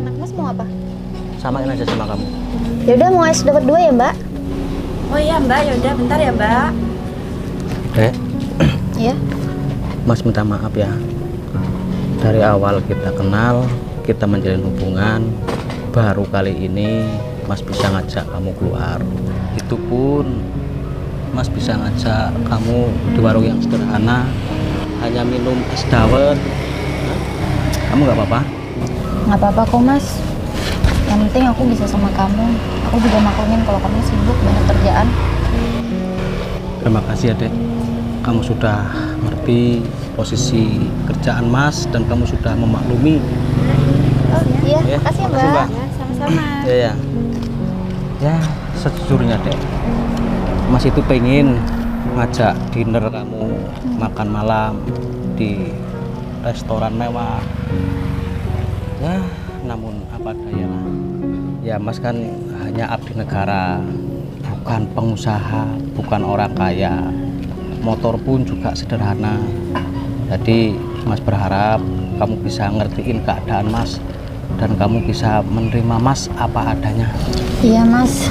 enak. Mas mau apa? Samain aja sama kamu. Ya udah, mau es dapat 2 ya, Mbak? Oh iya Mbak, yaudah bentar ya Mbak. Dek, Iya. Mas minta maaf ya. Dari awal kita kenal, kita menjalin hubungan, baru kali ini Mas bisa ngajak kamu keluar. Itu pun Mas bisa ngajak kamu di warung yang sederhana, hanya minum es dawet. Hah? Kamu nggak apa-apa? Nggak apa-apa kok, Mas. Yang penting aku bisa sama kamu. Aku juga maklumin kalau kamu sibuk banyak kerjaan. Terima kasih ya, Dek. Kamu sudah ngerti posisi kerjaan Mas dan kamu sudah memaklumi. Oh iya, Ya, makasih ya, makasih, Mbak. Mbak. Ya, sama-sama. Ya. Ya, sejujurnya, Dek. Mas itu pengen ngajak dinner kamu makan malam di restoran mewah. Ya, namun apa daya lah. Ya, Mas kan hanya abdi negara, bukan pengusaha, bukan orang kaya. Motor pun juga sederhana. Jadi Mas berharap kamu bisa ngertiin keadaan Mas dan kamu bisa menerima Mas apa adanya. Iya, Mas.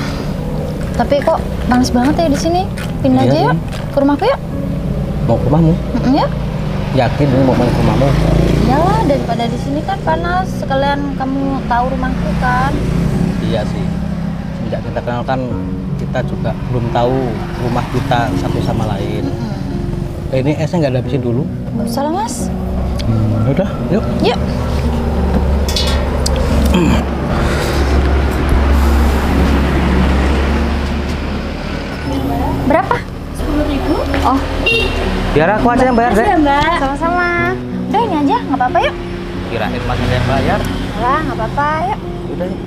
Tapi kok panas banget ya di sini. Pindah Iya, aja yuk iya. ke rumahku yuk. Mau ke rumahmu? Ya. Yakin ini mau ke rumahmu? Iyalah, daripada di sini kan panas. Sekalian kamu tahu rumahku kan. Iya sih. Sejak kita kenal kan kita juga belum tahu rumah kita satu sama lain. Ini esnya nggak dihabisin dulu? Gak usah lah, Mas. Udah, yuk. Yuk. Berapa? 10.000. Oh, Biar aku aja yang bayar, Dek. Makasih ya Mbak. sama-sama. Udah ini aja, nggak apa-apa yuk. Kirain Mas yang bayar. Lah, nggak apa-apa yuk. Udah. Yuk.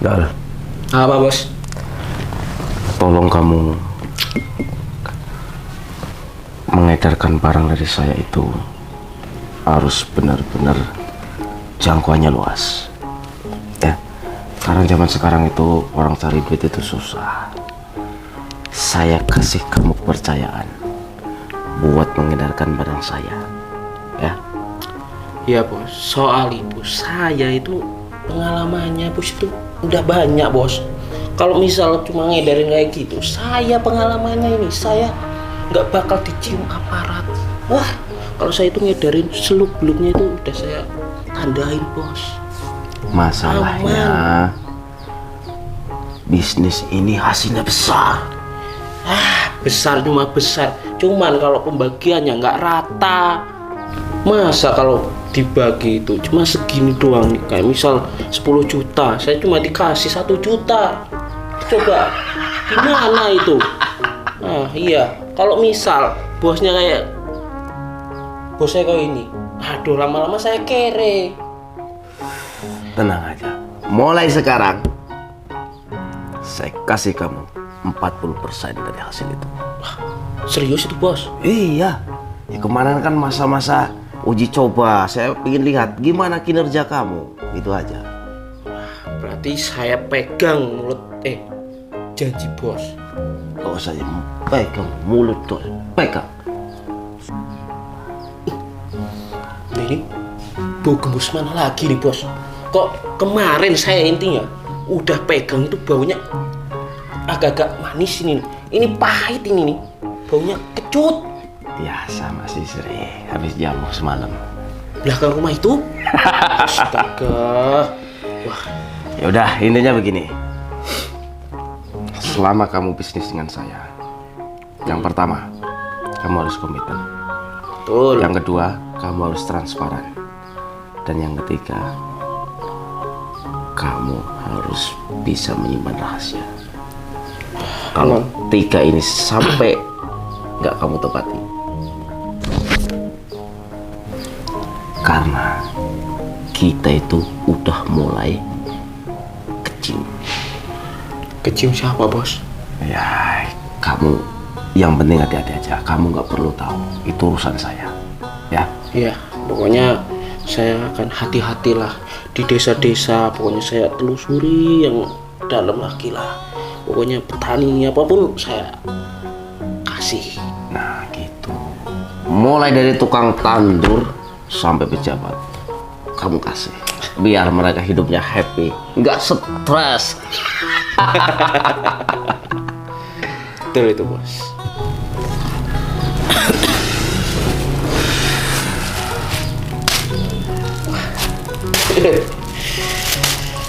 Dal, Apa bos? tolong kamu mengedarkan barang dari saya itu harus benar-benar jangkauannya luas. Ya, karena zaman sekarang itu orang cari duit itu susah. Saya kasih kamu kepercayaan buat mengedarkan barang saya. Ya, Iya bos, soal itu saya itu pengalamannya bos itu udah banyak bos. Kalau misal cuma ngedarin kayak gitu, saya pengalamannya ini saya nggak bakal dicium aparat. Wah, kalau saya itu ngedarin seluk beluknya itu udah saya tandain bos. masalahnya bisnis ini hasilnya besar. Besar cuma besar, cuman kalau pembagiannya nggak rata. Masa kalau dibagi itu cuma segini doang nih, kayak misal 10 juta saya cuma dikasih 1 juta. Coba gimana itu? Iya, kalau misal bosnya kayak bosnya kayak ini, aduh lama-lama saya kere. Tenang aja, mulai sekarang saya kasih kamu 40% dari hasil itu. Serius itu bos? Iya, ya kemarin kan masa-masa uji coba, saya ingin lihat gimana kinerja kamu, itu aja. Berarti saya pegang mulut janji bos. Gak usah pegang mulut tuh, pegang. Nah, ini bau gembus mana lagi nih bos? Kok kemarin saya intinya udah pegang itu baunya agak-agak manis ini. Ini pahit ini nih, baunya kecut. Biasa masih istri, habis jamu semalam. Belakang rumah itu? Astaga. Wah, Ya udah, intinya begini. Selama kamu bisnis dengan saya, yang pertama, kamu harus komitmen. betul. Yang kedua, kamu harus transparan. Dan yang ketiga, kamu harus bisa menyimpan rahasia. Kalau tiga ini sampai nggak kamu tepati, karena kita itu udah mulai kecil. kecium siapa bos? Ya, kamu yang penting hati-hati aja. Kamu nggak perlu tahu. Itu urusan saya. Ya. Iya, pokoknya saya akan hati-hatilah di desa-desa. Pokoknya saya telusuri yang dalam lagi lah. Pokoknya petani apapun saya kasih. Nah, gitu. Mulai dari tukang tandur sampai pejabat, kamu kasih. Biar mereka hidupnya happy, nggak stres. Betul itu bos.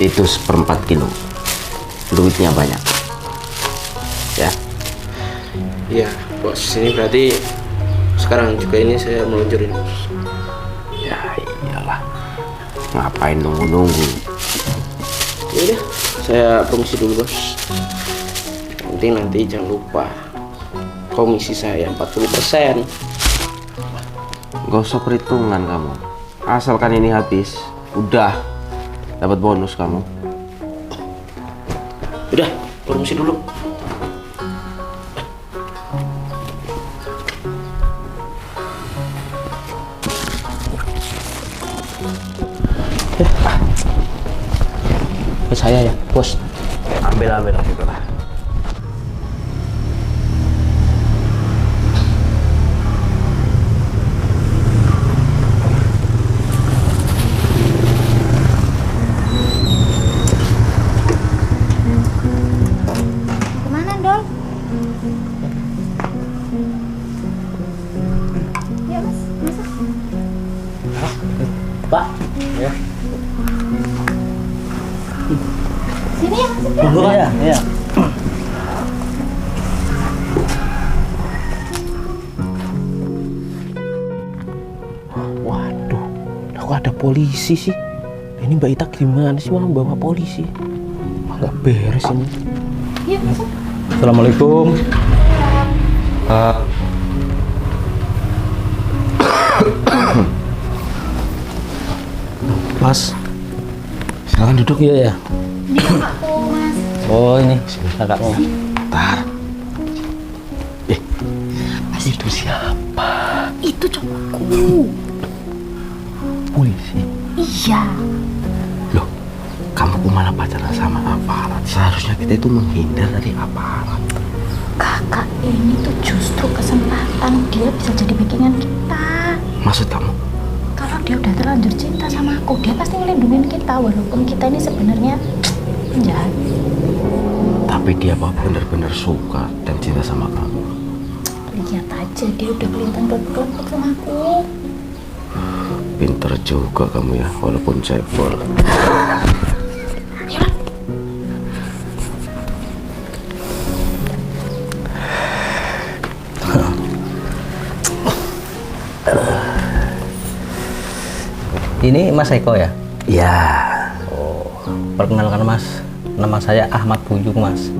Itu 1/4 kilo. Duitnya banyak. Ya. Iya bos, ini berarti sekarang juga ini saya meluncurin bos. Ya iyalah. Ngapain nunggu-nunggu? Ya udah, saya permisi dulu bos. Nanti jangan lupa komisi saya 40%. Gak usah perhitungan kamu. Asalkan ini habis, udah dapat bonus kamu. Udah, permisi dulu. Ke saya ya, bos. Ambil gitu lah. Kemana, Dol? Ya, Mas. Masuk. Pak, ya. Sini ya, masuk ya. Tunggu ya, ya. Waduh, kok ada polisi sih? Ini Mbak Ita gimana sih malah bawa polisi? Nggak beres ini. Yuk, masuk. Assalamualaikum. Mas, silakan duduk. Iya ya. Ini kakakku, Mas. Oh ini kakakmu. Bentar. Itu siapa? Itu cowokku. Polisi. Iya. Loh, kamu kok malah pacaran sama aparat? Seharusnya kita itu menghindar dari aparat. Kakak ini tuh justru kesempatan dia bisa jadi backingan kita. Maksud kamu? Kalau dia udah terlanjur cinta sama aku, dia pasti ngelindungin kita walaupun kita ini sebenarnya penjahat. Tapi dia apa benar-benar suka dan cinta sama kamu? Lihat aja, dia udah kelihatan kelompok sama aku. Pinter juga kamu ya, walaupun cebol. Ini Mas Eko ya? Ya, Oh, perkenalkan Mas, nama saya Ahmad Buyung Mas.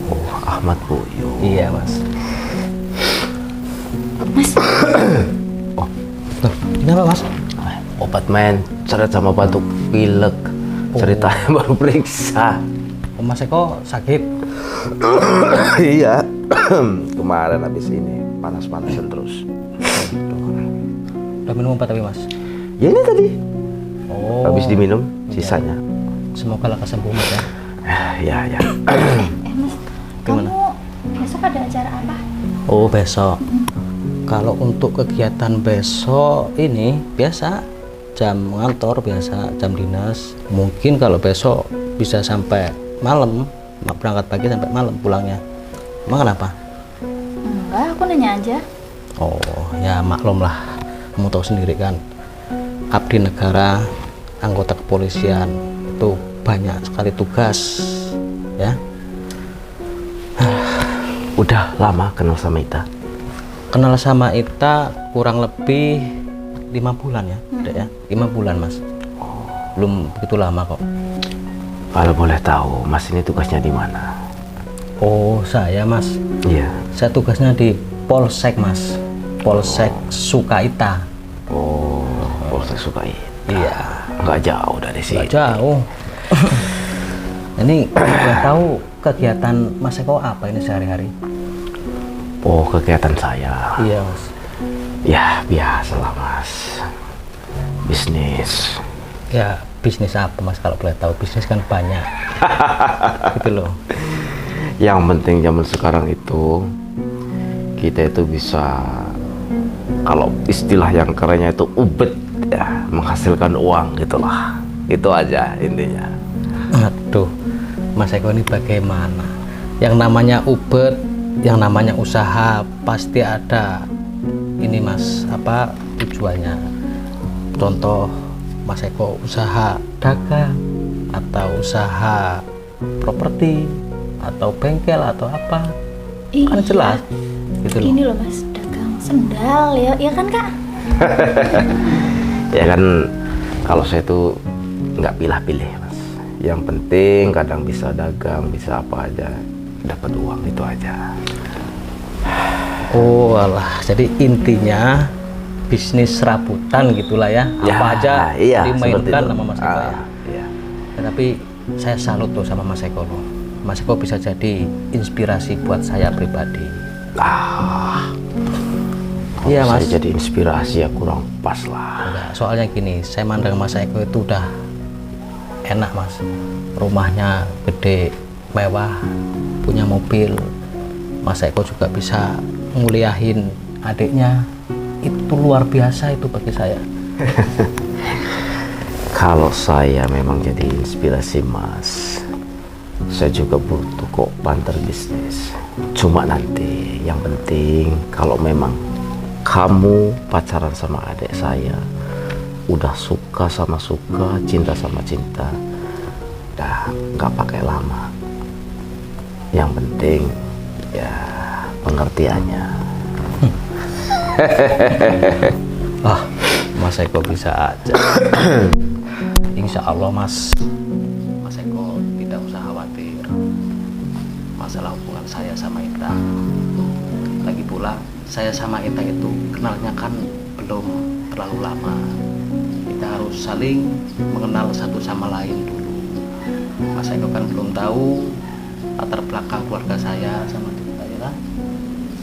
oh Ahmad Buyung. Iya Mas. Mas, Loh, kenapa Mas? Obat men, seret sama batuk pilek. Ceritanya baru periksa. Oh, Mas Eko sakit? Iya, kemarin habis ini panas-panasan terus. Udah minum obat tapi Mas? Ya ini tadi, Oh. habis diminum sisanya. Semoga lekas sembuh Mas ya. Ya. Mas, Gimana? kamu besok ada acara apa? Oh besok. Kalau untuk kegiatan besok ini biasa jam kantor, biasa jam dinas. Mungkin kalau besok bisa sampai malam, berangkat pagi sampai malam pulangnya. Emang kenapa? Enggak, aku nanya aja. Oh ya maklum lah, kamu tahu sendiri kan, abdi negara, anggota kepolisian itu banyak sekali tugas ya. Udah lama kenal sama Ita? Kenal sama Ita kurang lebih 5 bulan ya, Dek ya, 5 bulan Mas. Belum begitu lama kok. Kalau boleh tahu, Mas ini tugasnya di mana? Oh saya Mas, Iya. saya tugasnya di Polsek Mas, Polsek Sukaita. Oh, Polsek Sukaita. Iya. Nggak jauh dari sini. Nggak jauh. Ini boleh tahu kegiatan Mas Eko apa ini sehari-hari? Oh, kegiatan saya. Iya Mas. Ya, biasalah Mas. Bisnis. Ya bisnis apa Mas, kalau boleh tahu? Bisnis kan banyak. Gitu loh. Yang penting zaman sekarang itu kita itu bisa, kalau istilah yang kerennya itu ubet ya, menghasilkan uang gitulah. Itu aja intinya. Aduh, Mas Eko ini bagaimana? Yang namanya ubet, yang namanya usaha pasti ada ini Mas, apa tujuannya? Contoh Mas Eko usaha dagang atau usaha properti atau bengkel atau apa, kan jelas gitu loh. Ini loh Mas, dagang sendal ya, ya kan Kak? Ya kan, kalau saya itu nggak pilih-pilih Mas. Yang penting kadang bisa dagang, bisa apa aja, dapat uang, itu aja. Oh alah, jadi intinya bisnis serabutan gitulah ya, apa aja iya, dimainkan seperti itu. sama Mas Eko ya. Iya. Ya, tapi saya salut tuh sama Mas Eko loh. Mas Eko bisa jadi inspirasi buat saya pribadi. Kalau Iya, saya Mas. jadi inspirasi ya kurang pas lah. Enggak, soalnya gini, saya mandang Mas Eko itu udah enak Mas, rumahnya gede, mewah, punya mobil. Mas Eko juga bisa nguliahin adiknya, itu luar biasa itu bagi saya. Kalau saya memang jadi inspirasi Mas, saya juga butuh kok partner bisnis. Cuma nanti yang penting kalau memang kamu pacaran sama adik saya, udah suka sama suka, cinta sama cinta, dah nggak pakai lama. Yang penting ya pengertiannya. Ah, Mas Eko bisa aja. Insya Allah Mas Eko tidak usah khawatir masalah hubungan saya sama Intan. Lagi pula saya sama Intan itu kenalnya kan belum terlalu lama. Kita harus saling mengenal satu sama lain dulu. Mas Eko kan belum tahu latar belakang keluarga saya sama kita ya kan?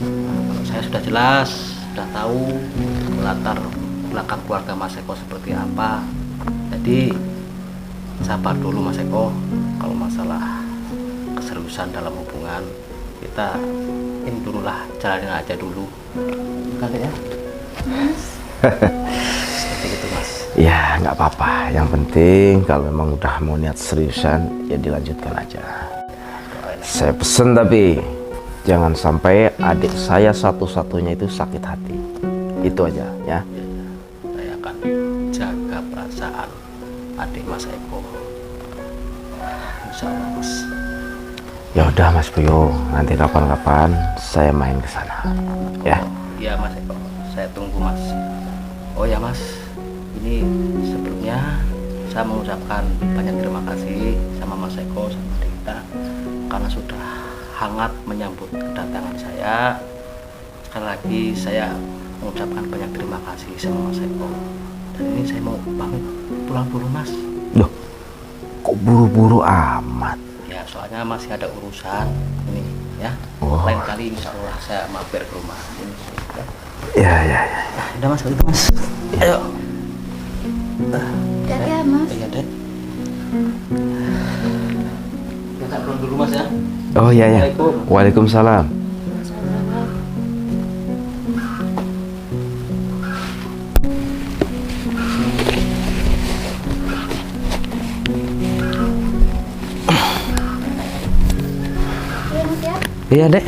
Nah, kalau saya sudah jelas, sudah tahu latar belakang keluarga Mas Eko seperti apa. Jadi sabar dulu Mas Eko. Kalau masalah keseriusan dalam hubungan, kita ini dulu lah, jalanin aja dulu kan ya. Seperti itu Mas. Ya nggak apa-apa. Yang penting kalau memang udah mau niat seriusan ya dilanjutkan aja. Saya pesen tapi jangan sampai adik saya satu-satunya itu sakit hati. Itu aja ya. Saya akan jaga perasaan adik Mas Eko. Insya Allah Mas. Ya udah Mas Puyo, nanti kapan-kapan saya main ke sana. Ya. Iya Mas Eko, saya tunggu Mas. Oh ya Mas, ini sebelumnya saya mengucapkan banyak terima kasih sama Mas Eko sama Dita karena sudah hangat menyambut kedatangan saya. Sekali lagi saya mengucapkan banyak terima kasih sama Mas Eko. Dan ini saya mau pamit pulang dulu Mas. Loh, kok buru-buru amat? Ya soalnya masih ada urusan ini ya. Oh. Lain kali insya Allah saya mampir ke rumah ini. Ya. Nah, udah Mas, itu Mas. Ayo. Hati-hati ya Mas. Iya dek. Kita pulang dulu Mas ya. Oh iya ya. Assalamualaikum. Waalaikumsalam. Iya Mas ya. Iya dek.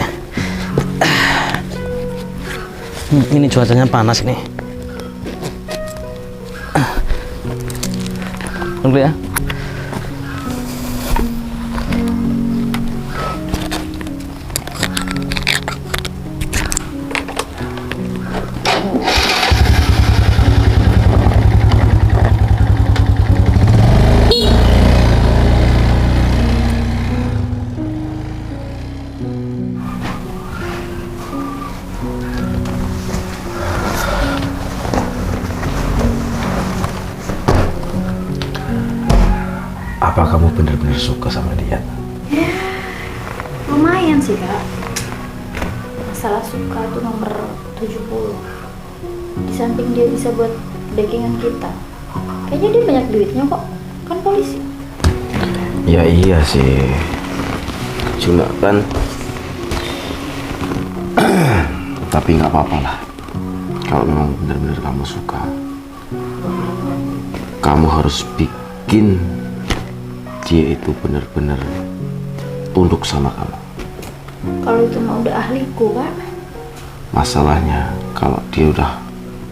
Ini cuacanya panas nih. Tunggu ya. benar-benar suka sama dia? Lumayan sih kak. Masalah suka tuh nomor 70. Di samping dia bisa buat backingan kita, kayaknya dia banyak duitnya kok. Kan polisi. Ya iya sih, cuma kan tapi nggak apa-apa lah. Kalau memang benar-benar kamu suka, kamu harus bikin dia itu benar-benar tunduk sama kamu. Kalau itu mah udah ahliku kak. Masalahnya kalau dia udah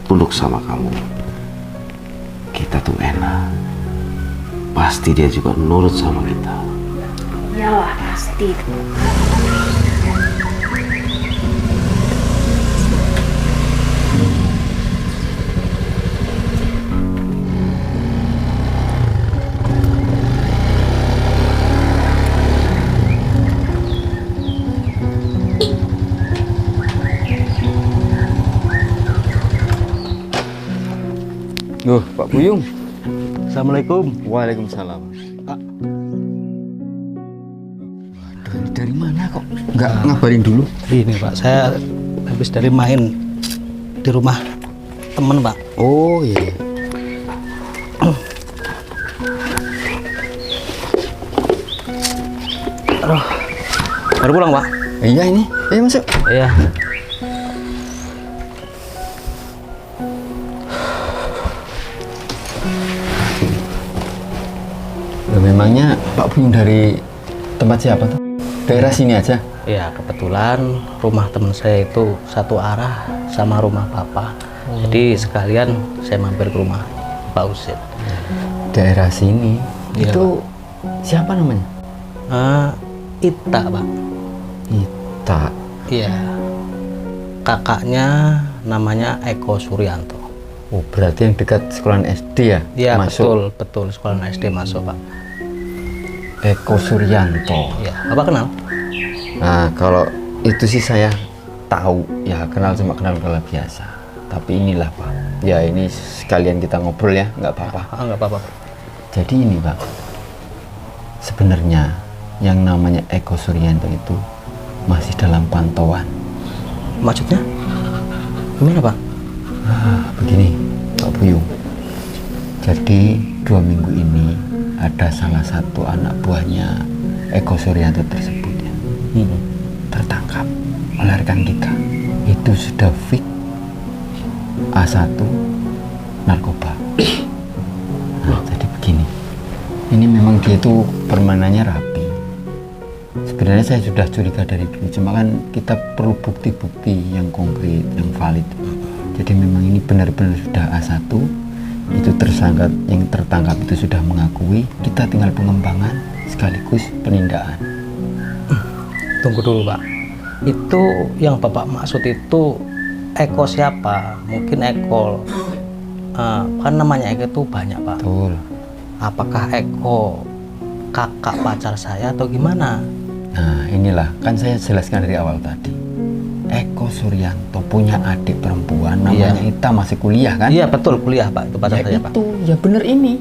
tunduk sama kamu, kita tuh enak. Pasti dia juga nurut sama kita. Iyalah pasti. Loh, Pak Buyung. Assalamualaikum. Waalaikumsalam. Dari mana kok? Nggak ngabarin dulu? Ini Pak, saya habis dari main di rumah temen Pak. Oh iya. Aduh, baru pulang Pak. Iya ini. Ayo masuk. Iya. Loh, memangnya Pak Buyung dari tempat siapa tuh? Daerah sini aja? Ya kebetulan rumah teman saya itu satu arah sama rumah Bapak. Jadi sekalian saya mampir ke rumah Pak Usid. Daerah sini. Iya, Itu siapa namanya? Ita Pak. Ita. Iya. Kakaknya namanya Eko Suryanto. Oh berarti yang dekat sekolahan SD ya? Iya Masuk. betul sekolah SD masuk Pak. Eko Suryanto. Iya. Bapak kenal? Nah kalau itu sih saya tahu ya, kenal cuma kenal biasa. Tapi inilah Pak, ya ini sekalian kita ngobrol ya, nggak apa-apa. Nggak apa-apa Pak. Jadi ini Pak, sebenarnya yang namanya Eko Suryanto itu masih dalam pantauan. Maksudnya? Gimana Pak? Begini Pak Buyung, jadi 2 minggu ini ada salah satu anak buahnya Eko Suryanto tersebut ya, tertangkap oleh rekan kita. Itu sudah fix A1 narkoba. Nah, jadi begini, ini memang dia itu permainannya rapi. Sebenarnya saya sudah curiga dari dulu, cuma kan kita perlu bukti-bukti yang konkret, yang valid. Jadi memang ini benar-benar sudah A1. Itu tersangka yang tertangkap itu sudah mengakui, kita tinggal pengembangan sekaligus penindakan. Tunggu dulu Pak. Itu yang Bapak maksud itu Eko siapa? Mungkin Eko. Kan namanya Eko itu banyak Pak. Betul. Apakah Eko kakak pacar saya atau gimana? Nah inilah, kan saya jelaskan dari awal tadi. Eko Suryanto punya adik perempuan namanya Ita, masih kuliah kan? Iya betul, kuliah Pak, itu pacar Ya saya Pak. itu, ya bener ini.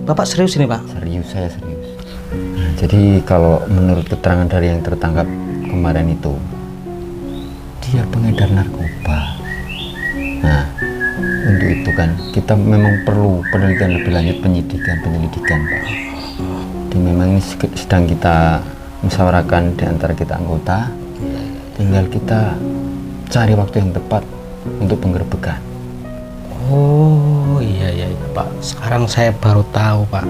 Bapak serius ini Pak? Serius, saya serius. Nah, jadi kalau menurut keterangan dari yang tertangkap kemarin itu, dia pengedar narkoba. Nah, untuk itu kan kita memang perlu penelitian lebih lanjut, penyelidikan Pak. Jadi memang ini sedang kita musyawarahkan di antara kita anggota. Tinggal kita cari waktu yang tepat untuk penggerbekan. Oh iya Pak. Sekarang saya baru tahu Pak.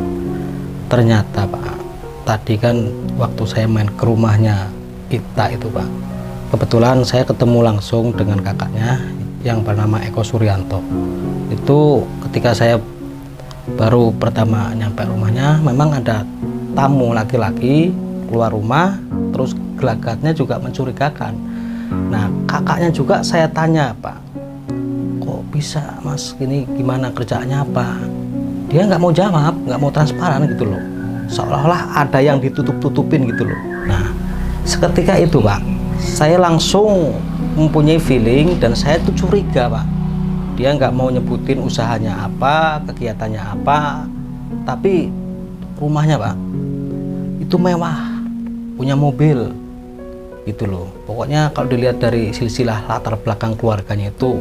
Ternyata Pak, tadi kan waktu saya main ke rumahnya Ita itu Pak, kebetulan saya ketemu langsung dengan kakaknya yang bernama Eko Suryanto. Itu ketika saya baru pertama nyampe rumahnya, memang ada tamu laki-laki keluar rumah, terus gelagatnya juga mencurigakan. Nah kakaknya juga saya tanya Pak, kok bisa Mas gini, gimana kerjaannya apa? Dia nggak mau jawab, nggak mau transparan gitu loh, seolah-olah ada yang ditutup-tutupin gitu loh. Nah seketika itu Pak, saya langsung mempunyai feeling dan saya tuh curiga Pak. Dia nggak mau nyebutin usahanya apa, kegiatannya apa, tapi rumahnya Pak itu mewah, punya mobil, gitu loh. Pokoknya kalau dilihat dari silsilah latar belakang keluarganya itu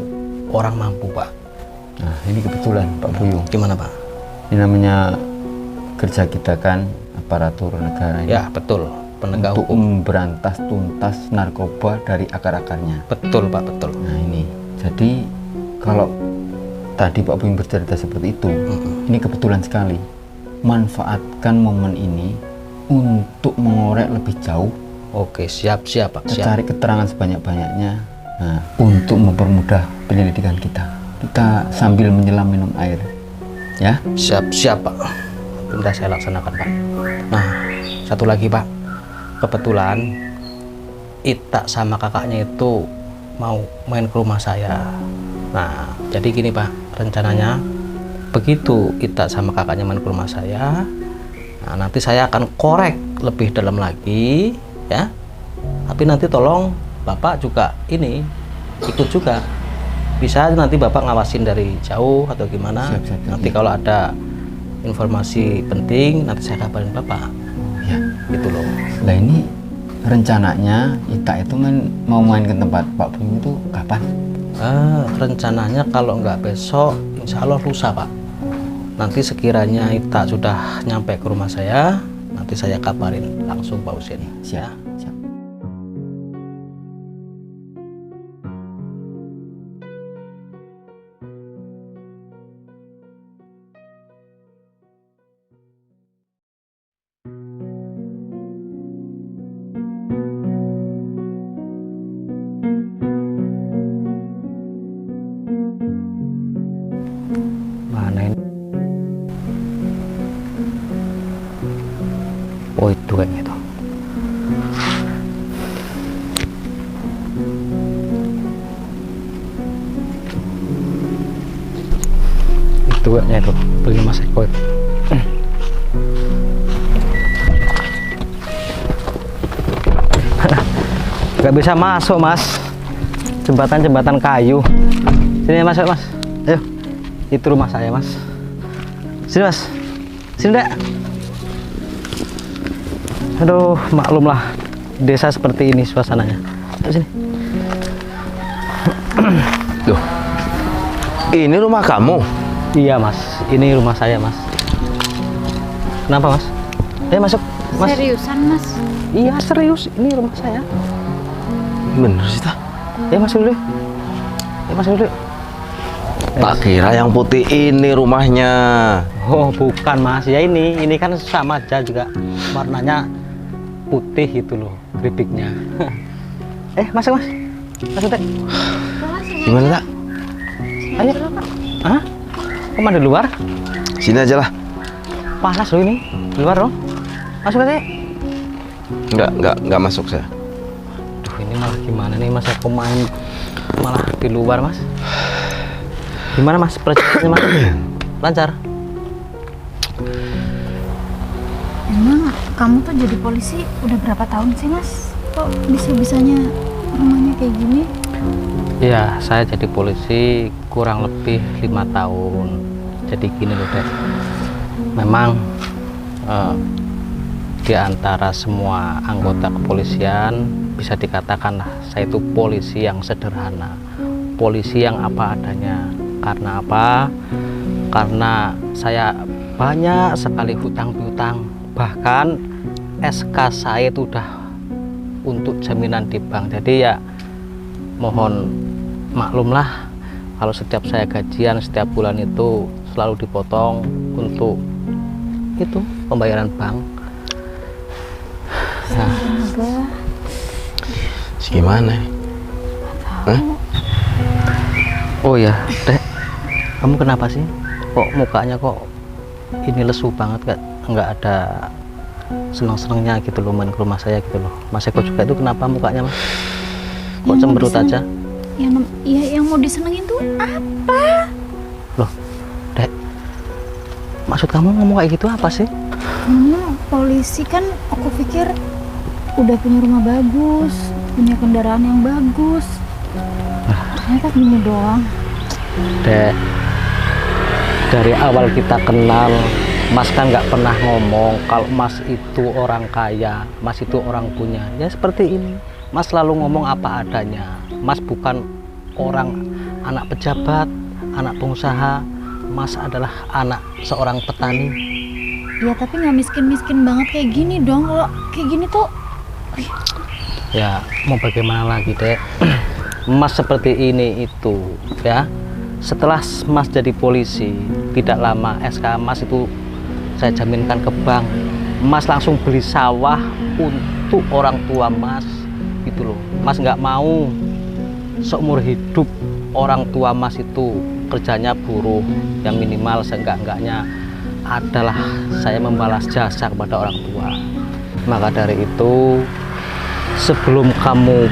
orang mampu, Pak. Nah, ini kebetulan Pak Buyung. Gimana, Pak? Ini namanya kerja kita kan, aparatur negara ini. Ya, betul. Penegak untuk hukum. memberantas tuntas narkoba dari akar-akarnya. Betul, Pak, betul. Nah ini, jadi kalau tadi Pak Buyung bercerita seperti itu, ini kebetulan sekali. Manfaatkan momen ini untuk mengorek lebih jauh. Oke, siap, Pak. Siap. Cari keterangan sebanyak-banyaknya. Nah, untuk mempermudah penyelidikan kita. Kita sambil menyelam minum air. Ya? Siap, Pak. Sudah saya laksanakan, Pak. Nah, satu lagi, Pak. Kebetulan Ita sama kakaknya itu mau main ke rumah saya. Nah, jadi gini, Pak, rencananya begitu Ita sama kakaknya main ke rumah saya, nah, nanti saya akan korek lebih dalam lagi, ya. Tapi nanti tolong Bapak juga ini ikut juga. Bisa nanti Bapak ngawasin dari jauh atau gimana. Siap. Nanti kalau ada informasi penting nanti saya kabarin Bapak. Ya. Gitu loh. Nah ini rencananya Ita itu mau main ke tempat Pak Buyung itu kapan? Rencananya kalau nggak besok, insya Allah lusa, Pak. Nanti sekiranya Ita sudah nyampe ke rumah saya, nanti saya kabarin langsung Pak Husin. Siap. Mana ini? Oh, itu kayak gitu. Itu kayaknya itu, beli Mas Eko itu. Gak bisa masuk, Mas. Jembatan kayu. Sini masuk, Mas. Ayo. Itu rumah saya, Mas. Sini, Mas. Sini, Dek. Aduh, maklumlah desa seperti ini suasananya. Ayo sini. Loh, ini rumah kamu? Iya, Mas. Ini rumah saya, Mas. Kenapa, Mas? Masuk, Mas. Seriusan, Mas? Iya, serius. Ini rumah saya. Bener sih, Ta? Masuk dulu. Masuk dulu. Tak kira yang putih ini rumahnya. Oh, bukan, Mas. Ya ini kan sama aja juga. Warnanya putih itu loh, keripiknya. Masuk, Mas. Masuk, Teh. Gimana, Tak? Ayo. Hah? Kok di luar? Sini aja lah. Panas loh ini. Di luar loh. Masuk aja. Enggak masuk saya. Duh, ini malah gimana nih, Mas? Aku main malah di luar, Mas. Gimana, Mas, perjalanannya, Mas? Lancar? Emang kamu tuh jadi polisi udah berapa tahun sih, Mas? Kok bisa-bisanya rumahnya kayak gini? Iya, saya jadi polisi kurang lebih 5 tahun. Jadi gini loh, Dek. Memang di antara semua anggota kepolisian bisa dikatakan saya itu polisi yang sederhana, polisi yang apa adanya. Karena apa? Karena saya banyak sekali hutang piutang, bahkan SK saya itu udah untuk jaminan di bank. Jadi ya mohon maklumlah kalau setiap saya gajian setiap bulan itu selalu dipotong untuk itu pembayaran bank. Nah, Gimana? Hah? oh ya, Dek, kamu kenapa sih? Kok mukanya kok ini lesu banget, nggak ada senang-senangnya gitu loh main ke rumah saya gitu loh. Mas Eko juga itu kenapa mukanya, Mas? Kok cemberut aja? Yang mau disenengin tuh apa? Loh, Dek, maksud kamu ngomong kayak gitu apa sih? Polisi kan aku pikir udah punya rumah bagus, punya kendaraan yang bagus. Ternyata gini doang. Dek, dari awal kita kenal Mas kan nggak pernah ngomong kalau Mas itu orang kaya, Mas itu orang punya. Ya seperti ini. Mas selalu ngomong apa adanya. Mas bukan orang anak pejabat, anak pengusaha. Mas adalah anak seorang petani. Ya tapi nggak miskin-miskin banget kayak gini dong. Kalau kayak gini tuh Ya mau bagaimana lagi, Dek? Mas seperti ini itu ya. Setelah Mas jadi polisi, tidak lama SK Mas itu saya jaminkan ke bank. Mas langsung beli sawah untuk orang tua Mas gitu loh. Mas nggak mau seumur hidup orang tua Mas itu kerjanya buruh. Yang minimal seenggak-enggaknya adalah saya membalas jasa kepada orang tua. Maka dari itu, sebelum kamu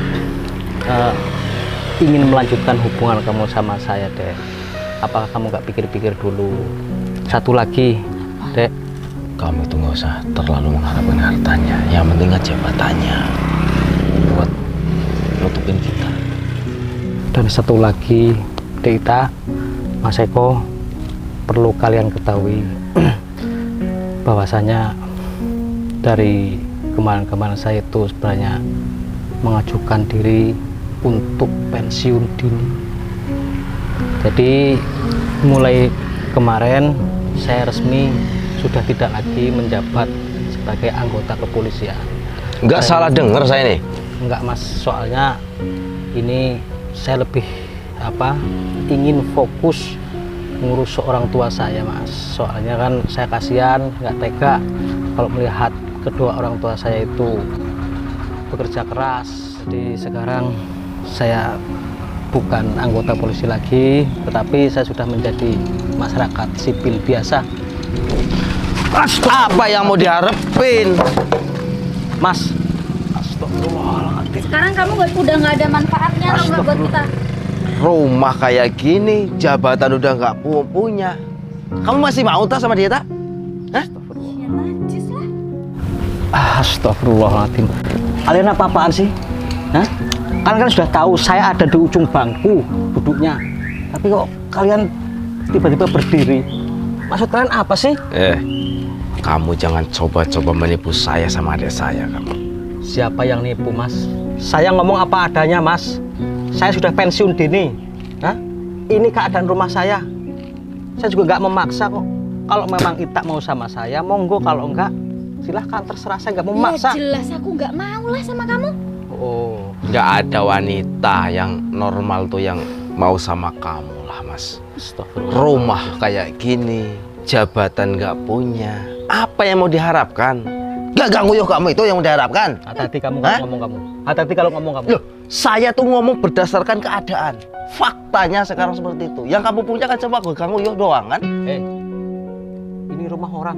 ingin melanjutkan hubungan kamu sama saya, Dek, apakah kamu nggak pikir-pikir dulu? Satu lagi, Dek, Kamu itu nggak usah terlalu mengharapkan hartanya. Yang penting aja jabatannya buat nutupin kita. dan satu lagi, Dek Ita, Mas Eko, perlu kalian ketahui bahwasanya dari kemarin-kemarin saya itu sebenarnya mengajukan diri untuk pensiun dini. Jadi mulai kemarin saya resmi sudah tidak lagi menjabat sebagai anggota kepolisian. Nggak salah dengar saya nih. Enggak Mas, soalnya ini saya lebih ingin fokus ngurus seorang tua saya, Mas. Soalnya kan saya kasihan, nggak tega kalau melihat kedua orang tua saya itu bekerja keras. Jadi sekarang saya bukan anggota polisi lagi, tetapi saya sudah menjadi masyarakat sipil biasa. Apa yang mau diharapin? Mas, astagfirullahaladzim. sekarang kamu udah nggak ada manfaatnya atau nggak buat kita. Rumah kayak gini, jabatan udah nggak punya. Kamu masih mau tak sama dia tak? Hah? Ya najis lah. Astagfirullahaladzim. Kalian apa-apaan sih? Hah? Kalian kan sudah tahu saya ada di ujung bangku duduknya. Tapi kok kalian tiba-tiba berdiri? Maksud kalian apa sih? Kamu jangan coba-coba menipu saya sama adik saya, kamu. Siapa yang nipu, Mas? Saya ngomong apa adanya, Mas. Saya sudah pensiun dini. Hah? Ini keadaan rumah saya. Saya juga nggak memaksa kok. Kalau memang Ita mau sama saya, monggo. Kalau enggak, silahkan, terserah. Saya nggak mau memaksa. Ya jelas aku nggak mau lah sama kamu. Oh, Nggak ada wanita yang normal tuh yang mau sama kamu lah, Mas. astagfirullah. Rumah kayak gini, jabatan nggak punya. Apa yang mau diharapkan? Nggak nguyuh kamu itu yang mau diharapkan. Hati-hati kamu kalau ngomong kamu. Hati-hati kalau ngomong kamu. Loh, saya tuh ngomong berdasarkan keadaan. Faktanya sekarang seperti itu. Yang kamu punya kan coba gue nguyuh doang kan? Ini rumah orang.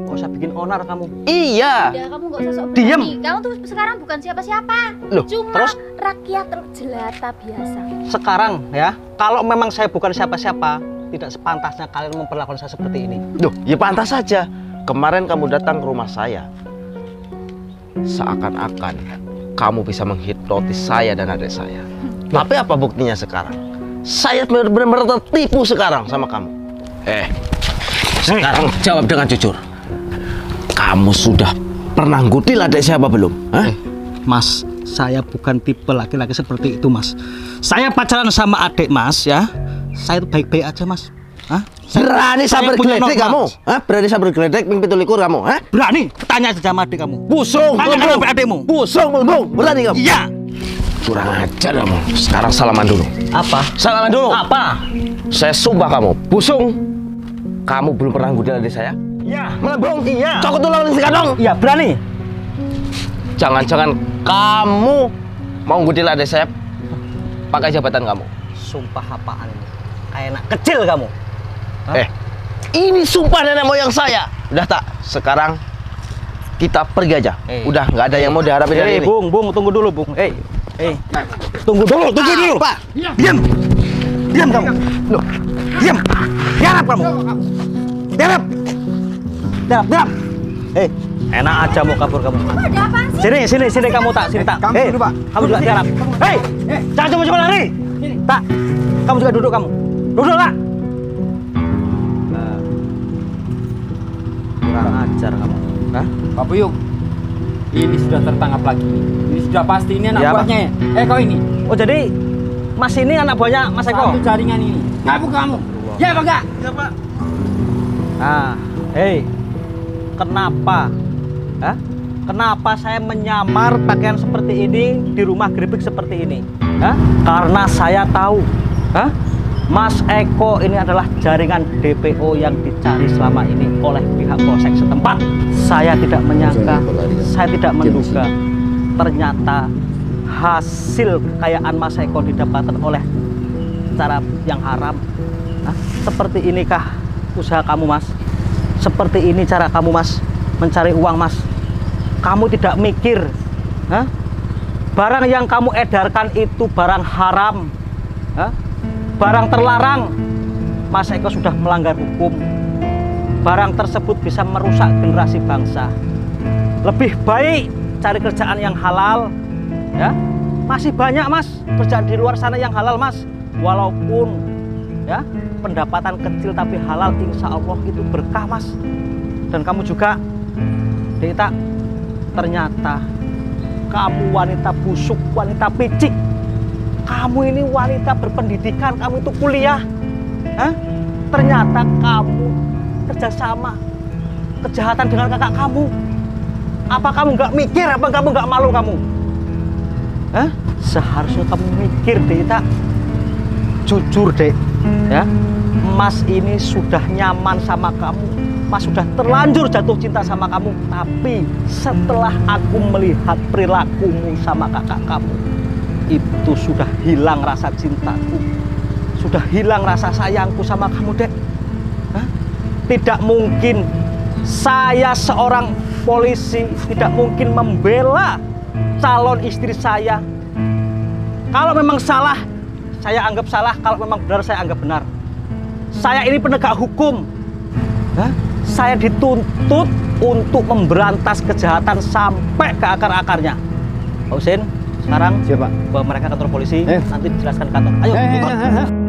Gak usah bikin onar kamu. Iya. Udah kamu nggak usah sok Diem. berani. Kamu tuh sekarang bukan siapa-siapa. Loh, Cuma terus? rakyat jelata biasa. Sekarang ya, kalau memang saya bukan siapa-siapa, tidak sepantasnya kalian memperlakukan saya seperti ini. Loh, ya pantas saja. Kemarin kamu datang ke rumah saya. Seakan-akan kamu bisa menghipnotis saya dan adik saya. Tapi apa buktinya sekarang? Saya benar-benar tertipu sekarang sama kamu. Sekarang jawab dengan jujur. Kamu sudah pernah ngudil adik saya apa belum? Hah? Mas, saya bukan tipe laki-laki seperti itu, Mas. Saya pacaran sama adik Mas ya. Saya itu baik-baik aja, Mas. Hah? Berani sampai punya geledek kamu? norma. Hah? Berani sampai geledek ping 17 kamu? Hah? Berani? Tanya aja sama adik kamu. Busung, Tanya melembung. sama adikmu. Busung, melembung. Berani kamu? Iya. Kurang ajar kamu. Sekarang salaman dulu. Apa? Salaman dulu. Apa? Saya sumpah kamu. Busung. Kamu belum pernah ngudil adik saya? Iya. Melembung. Iya. Cokot tulang di sekadong. Iya, berani. Jangan-jangan kamu mau ngudil adik saya pakai jabatan kamu? Sumpah apaan ini? Kayak anak kecil kamu. Hah? Ini sumpah nenek moyang saya. Udah tak? Sekarang kita pergi aja. Udah nggak ada yang mau diharapin dari ini. Bung, tunggu dulu, Bung. Tunggu dulu. Pak. Diam. Diam kamu. Loh. Diam. Diam kamu. Diam. Enak aja mau kabur kamu. Ada apaan sih? Sini kamu tak. Kamu dulu, Pak. Kamu juga diam. Jangan coba-coba lari. Tak. Kamu juga duduk kamu. Duduk, tak. Kurang ajar kamu. Hah? Pak Buyung, ini sudah tertangkap lagi. Ini sudah pasti ini anak Iya, Pak. buahnya. Eko ini. Oh jadi Mas ini anak buahnya Mas Eko? Satu jaringan ini. Kamu. Ya Pak enggak? Nah, hei, kenapa? Hah? Kenapa saya menyamar pakaian seperti ini di rumah geribik seperti ini? Hah? Karena saya tahu, hah? Mas Eko ini adalah jaringan DPO yang dicari selama ini oleh pihak polsek setempat. Saya tidak menyangka, saya tidak menduga, ternyata hasil kekayaan Mas Eko didapatkan oleh cara yang haram. Hah? Seperti inikah usaha kamu, Mas? Seperti ini cara kamu, Mas, mencari uang, Mas? Kamu tidak mikir, hah? Barang yang kamu edarkan itu barang haram, hah? Barang terlarang. Mas Eko sudah melanggar hukum. Barang tersebut bisa merusak generasi bangsa. Lebih baik cari kerjaan yang halal, ya. Masih banyak, Mas, kerjaan di luar sana yang halal, Mas. Walaupun ya pendapatan kecil tapi halal, insya Allah itu berkah, Mas. Dan kamu juga, Dita, ternyata kamu wanita busuk, wanita picik. Kamu ini wanita berpendidikan, kamu itu kuliah. Hah? Ternyata kamu kerjasama kejahatan dengan kakak kamu. Apa kamu nggak mikir? Apa kamu nggak malu kamu? Hah? Seharusnya kamu mikir, Dita. Jujur, Dek, ya. Mas ini sudah nyaman sama kamu. Mas sudah terlanjur jatuh cinta sama kamu. Tapi setelah aku melihat perilakumu sama kakak kamu, itu sudah hilang rasa cintaku. Sudah hilang rasa sayangku sama kamu, Dek. Hah? Tidak mungkin saya seorang polisi tidak mungkin membela calon istri saya. Kalau memang salah, saya anggap salah. Kalau memang benar, saya anggap benar. Saya ini penegak hukum. Hah? Saya dituntut untuk memberantas kejahatan sampai ke akar-akarnya. Pak Husin, sekarang Siapa? bawa mereka ke kantor polisi. Nanti dijelaskan di kantor. Ayo.